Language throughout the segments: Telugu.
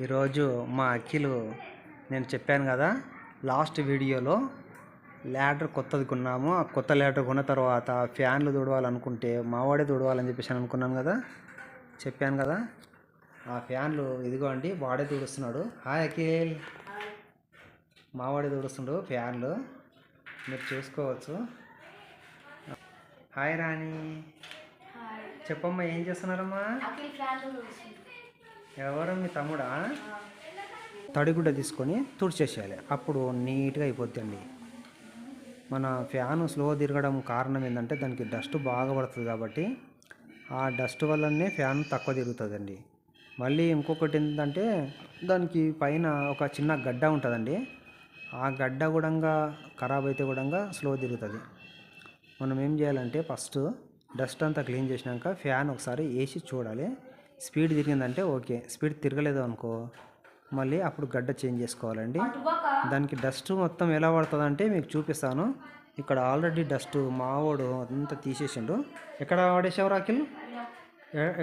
ఈరోజు మా అఖిల్ నేను చెప్పాను కదా లాస్ట్ వీడియోలో ల్యాడర్ కొత్తది కొన్నాము. ఆ కొత్త ల్యాడర్ కొన్న తర్వాత ఫ్యాన్లు తుడవాలనుకుంటే మావాడే తుడవాలని చెప్పేసి అనుకున్నాను కదా, చెప్పాను కదా. ఆ ఫ్యాన్లు ఇదిగో అండి, వాడే తుడుస్తున్నాడు. హాయ్ అఖిల్, మావాడే తుడుస్తున్నాడు ఫ్యాన్లు, మీరు చూసుకోవచ్చు. హాయ్ రాణి, చెప్పమ్మా ఏం చేస్తున్నారమ్మా? ఎవరు మీ తమ్ముడా? తడిగుడ్డ తీసుకొని తుడిచేసేయాలి, అప్పుడు నీట్గా అయిపోద్దండి. మన ఫ్యాన్ స్లో తిరగడం కారణం ఏంటంటే దానికి డస్ట్ బాగా పడుతుంది కాబట్టి ఆ డస్ట్ వల్లనే ఫ్యాన్ తక్కువ తిరుగుతుందండి. మళ్ళీ ఇంకొకటి ఏంటంటే దానికి పైన ఒక చిన్న గడ్డ ఉంటుందండి. ఆ గడ్డ కూడా ఖరాబ్ అయితే కూడా స్లో తిరుగుతుంది. మనం ఏం చేయాలంటే ఫస్ట్ డస్ట్ అంతా క్లీన్ చేసినాక ఫ్యాన్ ఒకసారి వేసి చూడాలి. స్పీడ్ తిరిగిందంటే ఓకే, స్పీడ్ తిరగలేదు అనుకో మళ్ళీ అప్పుడు గడ్డ చేంజ్ చేసుకోవాలండి. దానికి డస్ట్ మొత్తం ఎలా పడుతుందంటే మీకు చూపిస్తాను. ఇక్కడ ఆల్రెడీ డస్ట్ మావోడు అంతా తీసేసిండు. ఎక్కడ వాడేసావు రాకిల్?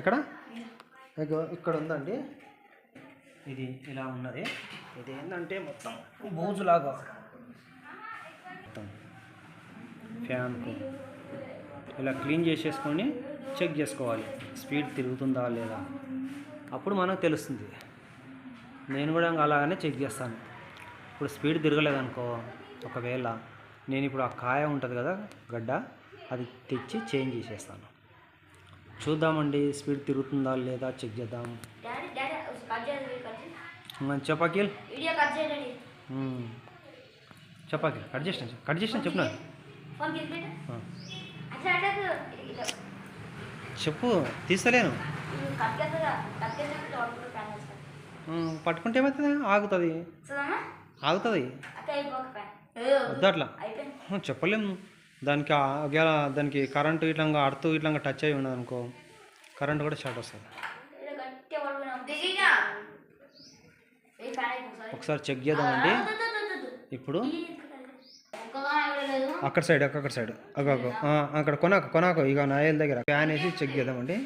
ఎక్కడ? ఇక్కడ ఉందండి. ఇది ఇలా ఉన్నది. ఇది ఏంటంటే మొత్తం బూజులాగా మొత్తం ఫ్యాన్కు ఇలా క్లీన్ చేసేసుకొని చెక్ చేసుకోవాలి స్పీడ్ తిరుగుతుందా లేదా, అప్పుడు మనకు తెలుస్తుంది. నేను కూడా అలాగనే చెక్ చేస్తాను. ఇప్పుడు స్పీడ్ తిరగలేదనుకో, ఒకవేళ నేను ఇప్పుడు ఆ కాయ ఉంటుంది కదా గడ్డ, అది తెచ్చి చేంజ్ చేసేస్తాను. చూద్దామండి స్పీడ్ తిరుగుతుందా లేదా చెక్ చేద్దాం. చెప్పాకిల్ చెప్పాకిల్ కట్ చేసిన చెప్పిన చెప్పు, తీస్తలేను. పట్టుకుంటే ఏమవుతుంది? ఆగుతుంది వద్దు అట్లా చెప్పలేము. దానికి కరెంటు ఇట్లా అడుతూ ఇట్లా టచ్ అయి ఉన్నది అనుకో, కరెంటు కూడా షార్ట్ వస్తుంది. ఒకసారి చెక్ చేద్దామండి. ఇప్పుడు అక్కడ సైడ్ అక్కడ కొనాకు ఇక నాయల దగ్గర ఫ్యాన్ వేసి చెక్ చేద్దామండి.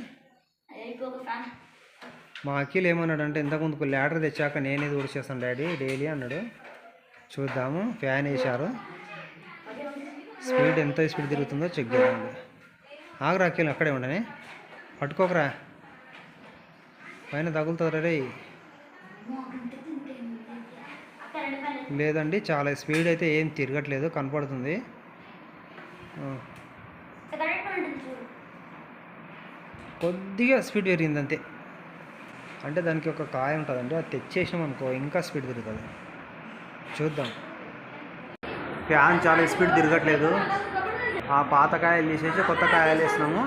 మా అఖిల్ ఏమన్నాడంటే ఇంతకుముందుకు ల్యాడర్ తెచ్చాక నేనే తుడిచేస్తాను డాడీ డైలీ అన్నాడు. చూద్దాము. ఫ్యాన్ వేసారు, స్పీడ్ ఎంత స్పీడ్ తిరుగుతుందో చెక్ చేద్దామండి. ఆగరా అఖిల్, అక్కడే ఉండని, పట్టుకోకరా, పైన తగులుతుంది రే. లేదండి, చాలా స్పీడ్ అయితే ఏం తిరగట్లేదు, కనపడుతుంది. కొద్దిగా స్పీడ్ పెరిగింది అంతే. అంటే దానికి ఒక కాయ ఉంటుందండి, అది తెచ్చేసాం అనుకో ఇంకా స్పీడ్ తిరుగుతుంది. చూద్దాం. ఫ్యాన్ చాలా స్పీడ్ తిరగట్లేదు. ఆ పాత కాయలు తీసేసి కొత్త కాయలు వేసినాము.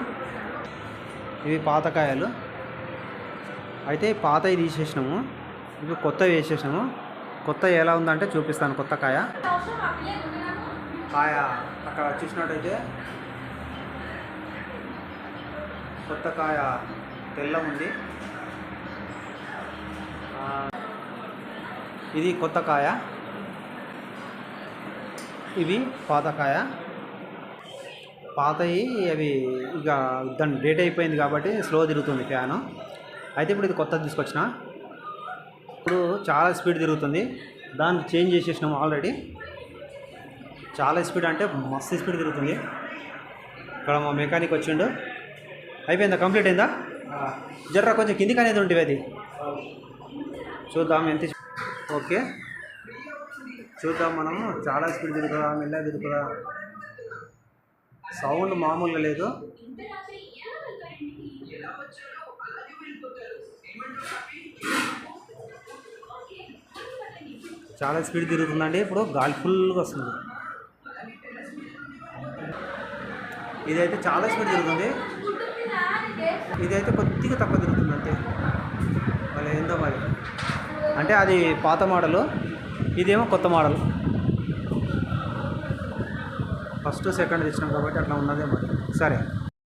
ఇవి పాత కాయలు అయితే పాతవి తీసేసినాము, ఇవి కొత్తవి వేసేసినాము. కొత్త ఎలా ఉందంటే చూపిస్తాను. కొత్త కాయ అక్కడ చూసినట్టయితే కొత్త కాయ తెల్ల ఉంది. ఇది కొత్త కాయ, ఇవి పాత కాయ. పాతవి అవి ఇక దాని డేట్ అయిపోయింది కాబట్టి స్లో తిరుగుతుంది ఫ్యాను. అయితే ఇప్పుడు ఇది కొత్తది తీసుకొచ్చిన, ఇప్పుడు చాలా స్పీడ్ తిరుగుతుంది. దాన్ని చేంజ్ చేసేసినాము ఆల్రెడీ. చాలా స్పీడ్ అంటే మస్తు స్పీడ్ తిరుగుతుంది. ఇక్కడ మా మెకానిక్ వచ్చిండు. అయిపోయిందా? కంప్లీట్ అయిందా? జర్రా కొంచెం కిందికి అనేది ఉంటుంది. అది చూద్దాం ఎంత. ఓకే, చూద్దాం మనము. చాలా స్పీడ్ తిరుగుతుందా, మెల్లగా తిరుగుతుందా? సౌండ్ మామూలుగా లేదు. చాలా స్పీడ్ తిరుగుతుందండి. ఇప్పుడు గాలి ఫుల్గా వస్తుంది. ఇదైతే చాలా స్పీడ్ తిరుగుతుంది, ఇదైతే కొద్దిగా తక్కువ తిరుగుతుంది అంతే. మళ్ళీ ఏందో మరి, అంటే అది పాత మోడలు, ఇదేమో కొత్త మోడల్. ఫస్ట్ సెకండ్ తెచ్చినాం కాబట్టి అట్లా ఉన్నదే మరి. సరే.